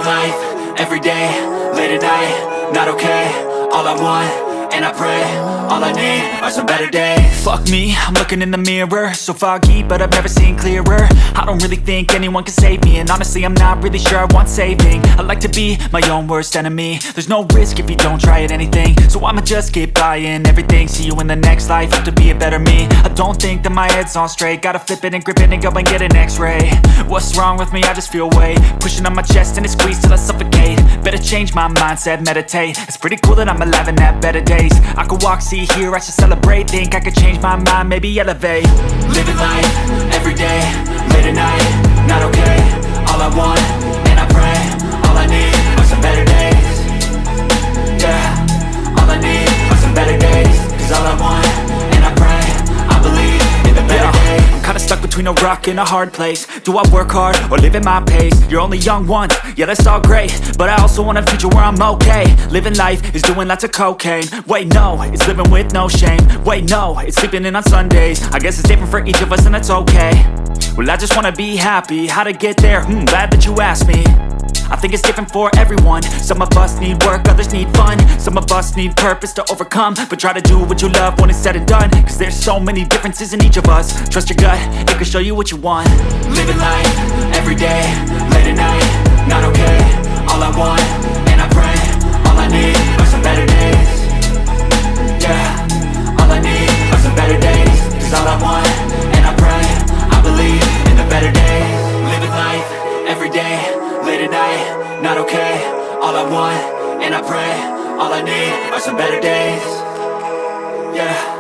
life, every day, late at night, not okay. All I want, and I pray, all I need are some better days. Fuck me, I'm looking in the mirror, so foggy, but I've never seen clearer. I don't really think anyone can save me, and honestly I'm not really sure I want saving. I like to be my own worst enemy. There's no risk if you don't try at anything, so I'ma just keep buying everything. See you in the next life, have to be a better me. I don't think that my head's on straight, gotta flip it and grip it and go and get an x-ray. What's wrong with me? I just feel weight pushing on my chest and it squeezes till I suffocate. Better change my mindset, meditate. It's pretty cool that I'm alive and have better days. I could walk, see, hear, I should celebrate. Think I could change my mind, maybe elevate. Living life, every day, late at night, not okay. All I want, and I pray, all I need are some better days. Yeah, all I need are some better days. Cause all I want, and I pray, I believe in the better days. I'm kinda stuck between a rock and a hard place. Do I work hard or live at my pace? You're only young once, yeah that's all great, but I also want a future where I'm okay. Living life is doing lots of cocaine. Wait no, it's living with no shame. Wait no, it's sleeping in on Sundays. I guess it's different for each of us and that's okay. Well I just wanna be happy, how to get there? Glad that you asked me. I think it's different for everyone. Some of us need work, others need fun. Some of us need purpose to overcome. But try to do what you love when it's said and done, cause there's so many differences in each of us. Trust your gut, it can show you what you want. Living life, every day, late at night, not okay. All I want, and I pray, all I need are some better days. Yeah, all I need are some better days. Cause all I want, and I pray, I believe in the better days. Living life, every day, late at night, not okay. All I want, and I pray, all I need are some better days. Yeah.